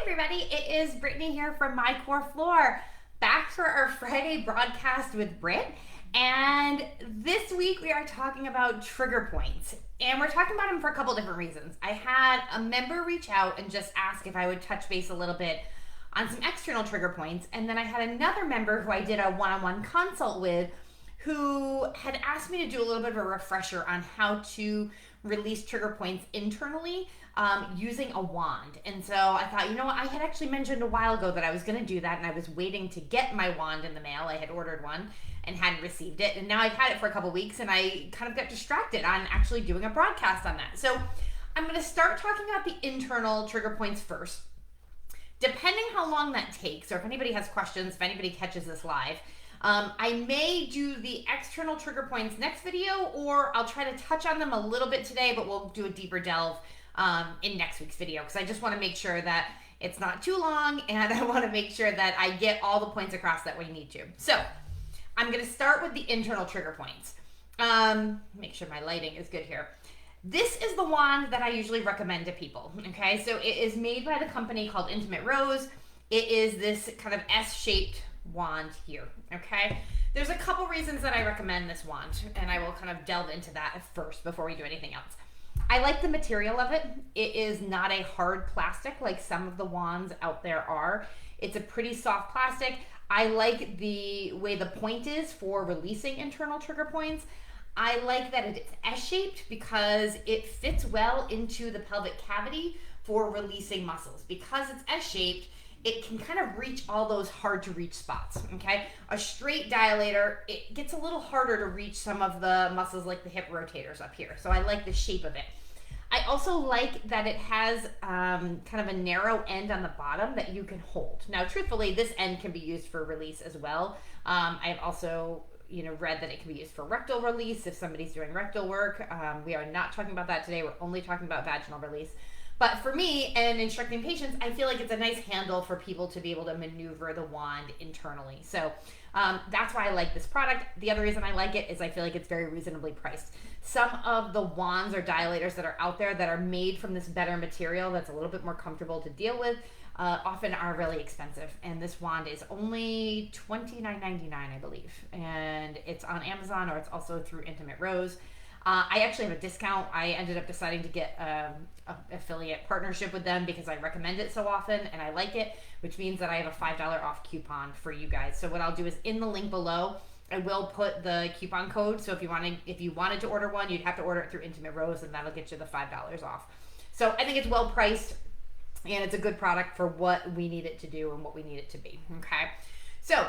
everybody, it is Brittany here from My Core Floor, back for our Friday broadcast with Britt. And this week we are talking about trigger points. And we're talking about them for a couple different reasons. I had a member reach out and just ask if I would touch base a little bit on some external trigger points. And then I had another member who I did a one-on-one consult with who had asked me to do a little bit of a refresher on how to release trigger points internally using a wand. And so I thought, you know what, I had actually mentioned a while ago that I was going to do that, and I was waiting to get my wand in the mail. I had ordered one and hadn't received it, and now I've had it for a couple weeks, and I kind of got distracted on actually doing a broadcast on that. So I'm going to start talking about the internal trigger points first. Depending how long that takes, or if anybody has questions, if anybody catches this live, I may do the external trigger points next video, or I'll try to touch on them a little bit today, but we'll do a deeper delve in next week's video, because I just want to make sure that it's not too long, and I want to make sure that I get all the points across that we need to. So I'm going to start with the internal trigger points. Make sure my lighting is good here. This is the wand that I usually recommend to people, okay? So it is made by the company called Intimate Rose. It is this kind of S-shaped wand here, okay? There's a couple reasons that I recommend this wand, and I will kind of delve into that first before we do anything else. I like the material of it. It is not a hard plastic like some of the wands out there are. It's a pretty soft plastic. I like the way the point is for releasing internal trigger points. I like that it's S-shaped because it fits well into the pelvic cavity for releasing muscles. Because it's S-shaped, it can kind of reach all those hard to reach spots, okay? A straight dilator, it gets a little harder to reach some of the muscles like the hip rotators up here. So I like the shape of it. I also like that it has kind of a narrow end on the bottom that you can hold. Now, truthfully, this end can be used for release as well. I've also read that it can be used for rectal release if somebody's doing rectal work. We are not talking about that today. We're only talking about vaginal release. But for me and instructing patients, I feel like it's a nice handle for people to be able to maneuver the wand internally. So that's why I like this product. The other reason I like it is I feel like it's very reasonably priced. Some of the wands or dilators that are out there that are made from this better material that's a little bit more comfortable to deal with often are really expensive. And this wand is only $29.99, I believe. And it's on Amazon, or it's also through Intimate Rose. I actually have a discount. I ended up deciding to get an affiliate partnership with them because I recommend it so often and I like it, which means that I have a $5 off coupon for you guys. So what I'll do is in the link below, I will put the coupon code. So if you wanted to order one, you'd have to order it through Intimate Rose, and that'll get you the $5 off. So I think it's well priced, and it's a good product for what we need it to do and what we need it to be. Okay, so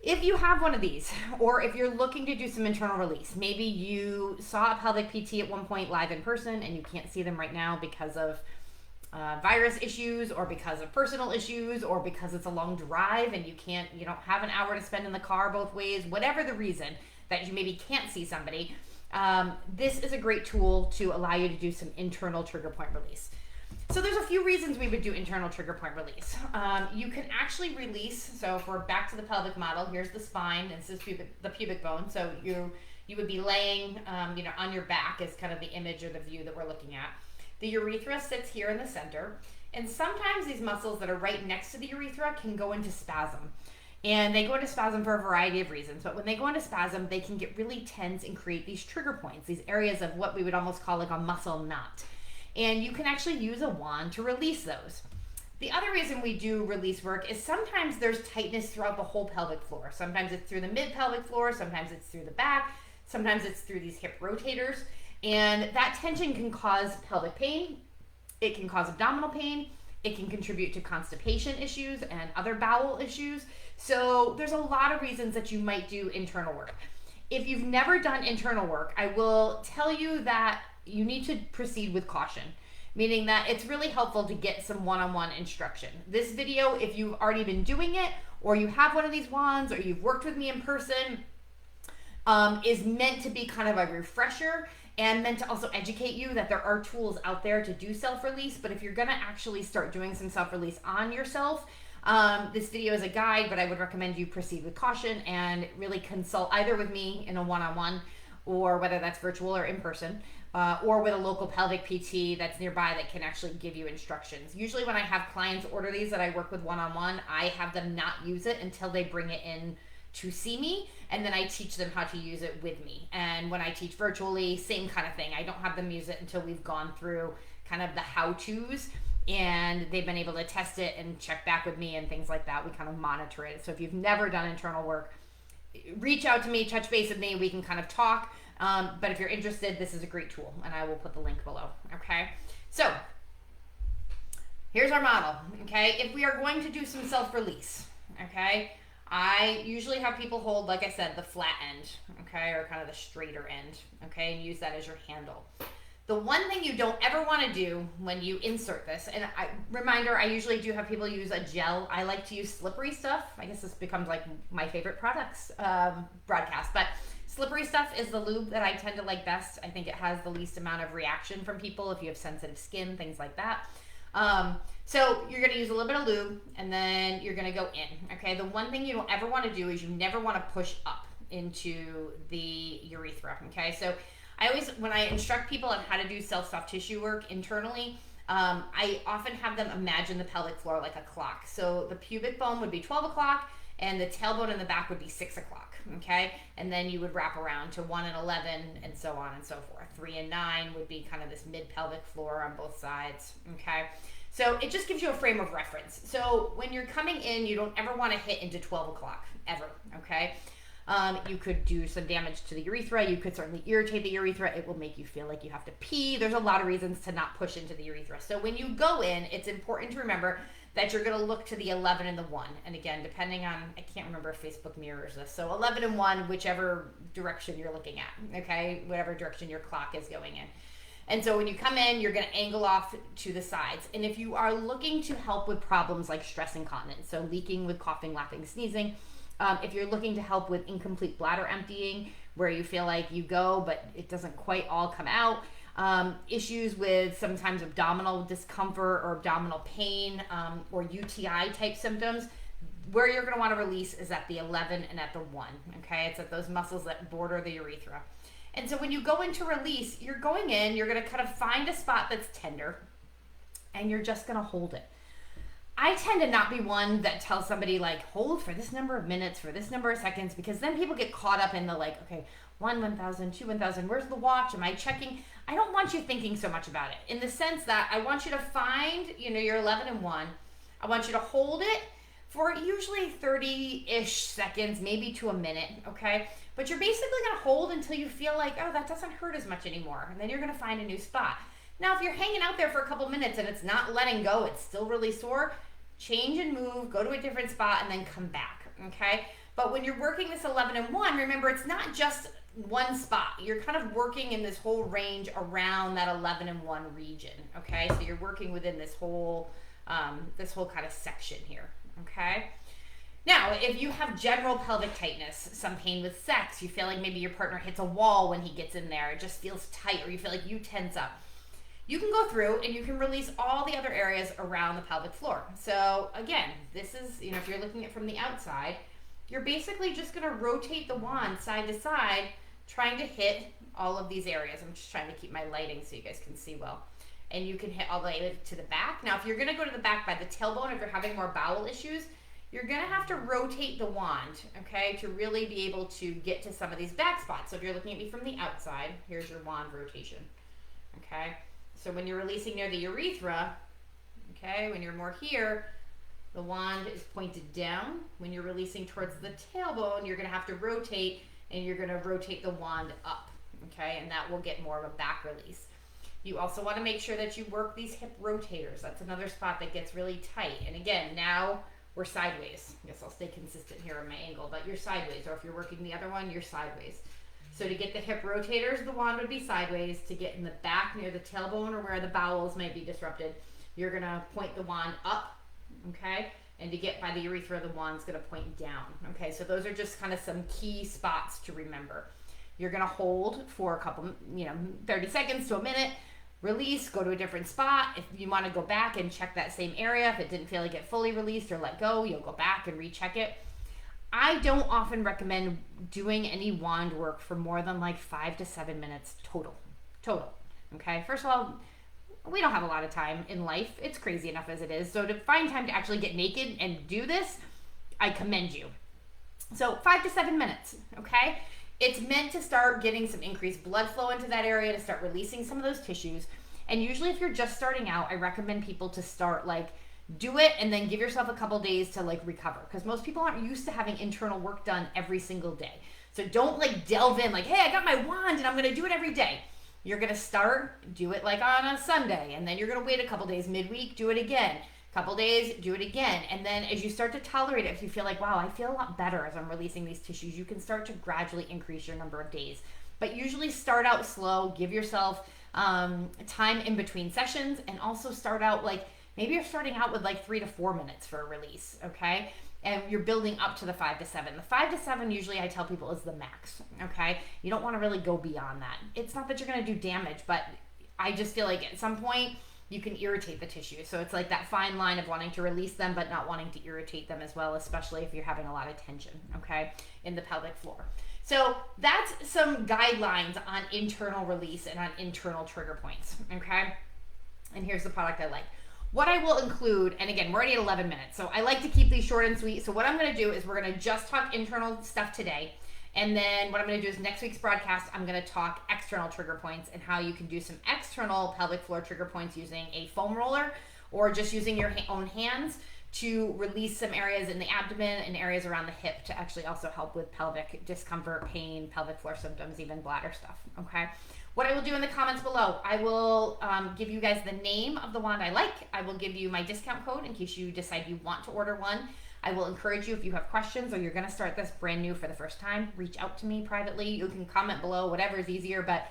if you have one of these, or if you're looking to do some internal release, maybe you saw a pelvic PT at one point live in person and you can't see them right now because of virus issues, or because of personal issues, or because it's a long drive and you don't have an hour to spend in the car both ways, whatever the reason that you maybe can't see somebody, this is a great tool to allow you to do some internal trigger point release. So there's a few reasons we would do internal trigger point release. You can actually release, so if we're back to the pelvic model, here's the spine, and this is the pubic bone. So you would be laying on your back is kind of the image or the view that we're looking at. The urethra sits here in the center, and sometimes these muscles that are right next to the urethra can go into spasm. And they go into spasm for a variety of reasons, but when they go into spasm, they can get really tense and create these trigger points, these areas of what we would almost call like a muscle knot. And you can actually use a wand to release those. The other reason we do release work is sometimes there's tightness throughout the whole pelvic floor. Sometimes it's through the mid-pelvic floor, sometimes it's through the back, sometimes it's through these hip rotators. And that tension can cause pelvic pain, it can cause abdominal pain, it can contribute to constipation issues and other bowel issues. So there's a lot of reasons that you might do internal work. If you've never done internal work, I will tell you that you need to proceed with caution, meaning that it's really helpful to get some one-on-one instruction. This video, if you've already been doing it, or you have one of these wands, or you've worked with me in person, is meant to be kind of a refresher and meant to also educate you that there are tools out there to do self-release. But if you're gonna actually start doing some self-release on yourself, this video is a guide, but I would recommend you proceed with caution and really consult either with me in a one-on-one, or whether that's virtual or in person. or with a local pelvic PT that's nearby that can actually give you instructions. Usually when I have clients order these that I work with one-on-one, I have them not use it until they bring it in to see me, and then I teach them how to use it with me. And when I teach virtually, same kind of thing. I don't have them use it until we've gone through kind of the how-tos and they've been able to test it and check back with me and things like that. We kind of monitor it. So if you've never done internal work, reach out to me, touch base with me, we can kind of talk. But if you're interested, this is a great tool, and I will put the link below. Okay, so here's our model. Okay, if we are going to do some self-release, okay, I usually have people hold, like I said, the flat end, okay, or kind of the straighter end, okay, and use that as your handle. The one thing you don't ever want to do when you insert this, and reminder, I usually do have people use a gel. I like to use slippery stuff. I guess this becomes like my favorite products broadcast, but slippery stuff is the lube that I tend to like best. I think it has the least amount of reaction from people if you have sensitive skin, things like that. So you're going to use a little bit of lube, and then you're going to go in, okay? The one thing you don't ever want to do is you never want to push up into the urethra, okay? So I always, when I instruct people on how to do self-soft tissue work internally, I often have them imagine the pelvic floor like a clock. So the pubic bone would be 12 o'clock, and the tailbone in the back would be 6 o'clock, okay? And then you would wrap around to 1 and 11, and so on and so forth. 3 and 9 would be kind of this mid-pelvic floor on both sides, okay? So it just gives you a frame of reference. So when you're coming in, you don't ever want to hit into 12 o'clock, ever, okay? You could do some damage to the urethra. You could certainly irritate the urethra. It will make you feel like you have to pee. There's a lot of reasons to not push into the urethra. So when you go in, it's important to remember that you're going to look to the 11 and the 1. And again, depending on, I can't remember if Facebook mirrors this. So 11 and 1, whichever direction you're looking at, okay? Whatever direction your clock is going in. And so when you come in, you're going to angle off to the sides. And if you are looking to help with problems like stress incontinence, so leaking with coughing, laughing, sneezing, if you're looking to help with incomplete bladder emptying, where you feel like you go, but it doesn't quite all come out, issues with sometimes abdominal discomfort or abdominal pain, or UTI type symptoms, where you're going to want to release is at the 11 and at the 1, okay? It's at those muscles that border the urethra. And so when you go into release, you're going in, you're going to kind of find a spot that's tender, and you're just going to hold it. I tend to not be one that tells somebody like, hold for this number of minutes, for this number of seconds, because then people get caught up in the like, okay, 1,000, 2,000, where's the watch? Am I checking? I don't want you thinking so much about it, in the sense that I want you to find, your 11 and 1. I want you to hold it for usually 30-ish seconds, maybe to a minute, okay? But you're basically going to hold until you feel like, oh, that doesn't hurt as much anymore. And then you're going to find a new spot. Now, if you're hanging out there for a couple minutes and it's not letting go, it's still really sore, change and move, go to a different spot, and then come back, okay? But when you're working this 11 and 1, remember, it's not just one spot. You're kind of working in this whole range around that 11 and 1 region, okay? So you're working within this whole kind of section here, okay? Now, if you have general pelvic tightness, some pain with sex, you feel like maybe your partner hits a wall when he gets in there, it just feels tight, or you feel like you tense up, you can go through and you can release all the other areas around the pelvic floor. So again, this is, if you're looking at it from the outside, you're basically just going to rotate the wand side to side, trying to hit all of these areas. I'm just trying to keep my lighting so you guys can see well. And you can hit all the way to the back. Now, if you're going to go to the back by the tailbone, if you're having more bowel issues, you're going to have to rotate the wand, okay, to really be able to get to some of these back spots. So if you're looking at me from the outside, here's your wand rotation, okay? So when you're releasing near the urethra, okay, when you're more here, the wand is pointed down. When you're releasing towards the tailbone, you're going to have to rotate, and you're going to rotate the wand up, okay, and that will get more of a back release. You also want to make sure that you work these hip rotators. That's another spot that gets really tight. And again, now we're sideways. I guess I'll stay consistent here on my angle, but you're sideways, or if you're working the other one, you're sideways. So to get the hip rotators, the wand would be sideways. To get in the back near the tailbone or where the bowels might be disrupted, you're going to point the wand up, okay? And to get by the urethra, the wand's going to point down, okay? So those are just kind of some key spots to remember. You're going to hold for a couple, 30 seconds to a minute, release, go to a different spot. If you want to go back and check that same area, if it didn't feel like it fully released or let go, you'll go back and recheck it. I don't often recommend doing any wand work for more than like 5 to 7 minutes total. Okay, first of all, we don't have a lot of time in life. It's crazy enough as it is. So to find time to actually get naked and do this, I commend you. So 5 to 7 minutes, okay? It's meant to start getting some increased blood flow into that area, to start releasing some of those tissues. And usually if you're just starting out, I recommend people to start like do it and then give yourself a couple days to like recover, because most people aren't used to having internal work done every single day. So don't like delve in like, hey, I got my wand and I'm going to do it every day. You're going to start, do it like on a Sunday, and then you're going to wait a couple days, midweek, do it again. Couple days, do it again. And then as you start to tolerate it, if you feel like, wow, I feel a lot better as I'm releasing these tissues, you can start to gradually increase your number of days. But usually start out slow, give yourself time in between sessions, and also start out like, maybe you're starting out with like 3 to 4 minutes for a release, okay? And you're building up to the 5 to 7. The 5 to 7 usually I tell people is the max, okay? You don't want to really go beyond that. It's not that you're going to do damage, but I just feel like at some point, you can irritate the tissue. So it's like that fine line of wanting to release them but not wanting to irritate them as well, especially if you're having a lot of tension, okay, in the pelvic floor. So that's some guidelines on internal release and on internal trigger points, okay? And here's the product I like. What I will include, and again, we're already at 11 minutes, so I like to keep these short and sweet. So what I'm going to do is we're going to just talk internal stuff today. And then what I'm going to do is next week's broadcast, I'm going to talk external trigger points and how you can do some external pelvic floor trigger points using a foam roller or just using your own hands to release some areas in the abdomen and areas around the hip to actually also help with pelvic discomfort, pain, pelvic floor symptoms, even bladder stuff, okay? What I will do in the comments below, I will give you guys the name of the wand I like. I will give you my discount code in case you decide you want to order one. I will encourage you, if you have questions or you're going to start this brand new for the first time, reach out to me privately. You can comment below, whatever is easier, but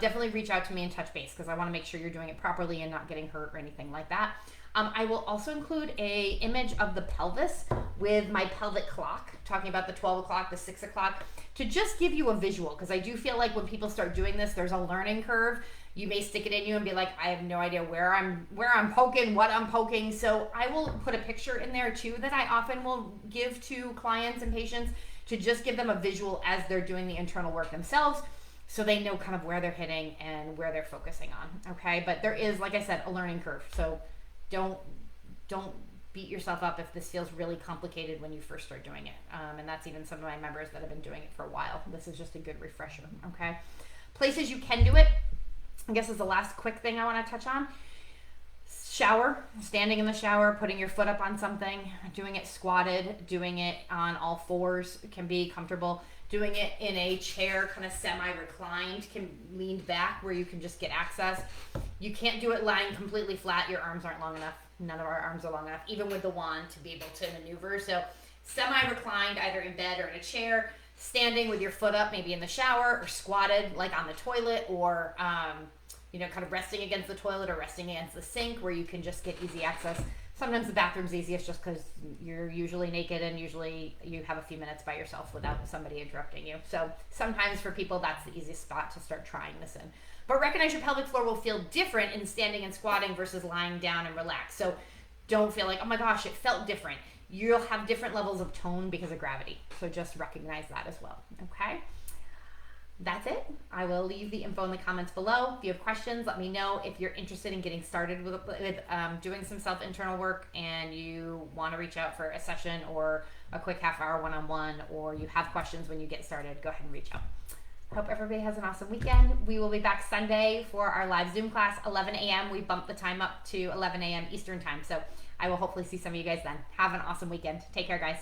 definitely reach out to me and touch base because I want to make sure you're doing it properly and not getting hurt or anything like that. I will also include a image of the pelvis with my pelvic clock, talking about the 12 o'clock, the 6 o'clock, to just give you a visual, because I do feel like when people start doing this, there's a learning curve. You may stick it in you and be like, I have no idea where I'm poking, what I'm poking. So I will put a picture in there too that I often will give to clients and patients to just give them a visual as they're doing the internal work themselves, so they know kind of where they're hitting and where they're focusing on, okay? But there is, like I said, a learning curve. So don't beat yourself up if this feels really complicated when you first start doing it. And that's even some of my members that have been doing it for a while. This is just a good refresher, okay? Places you can do it, I guess is the last quick thing I want to touch on. Shower, standing in the shower, putting your foot up on something, doing it squatted, doing it on all fours can be comfortable. Doing it in a chair, kind of semi-reclined, can lean back where you can just get access. You can't do it lying completely flat. Your arms aren't long enough. None of our arms are long enough, even with the wand, to be able to maneuver. So semi-reclined, either in bed or in a chair, standing with your foot up, maybe in the shower, or squatted, like on the toilet, or kind of resting against the toilet or resting against the sink where you can just get easy access. Sometimes the bathroom's easiest just because you're usually naked and usually you have a few minutes by yourself without somebody interrupting you. So sometimes for people, that's the easiest spot to start trying this in. But recognize your pelvic floor will feel different in standing and squatting versus lying down and relaxed. So don't feel like, oh my gosh, it felt different. You'll have different levels of tone because of gravity. So just recognize that as well, okay? That's it. I will leave the info in the comments below. If you have questions, let me know. If you're interested in getting started with doing some self-internal work and you want to reach out for a session or a quick half-hour one-on-one, or you have questions when you get started, go ahead and reach out. Hope everybody has an awesome weekend. We will be back Sunday for our live Zoom class, 11 a.m. We bumped the time up to 11 a.m. Eastern time. So I will hopefully see some of you guys then. Have an awesome weekend. Take care, guys.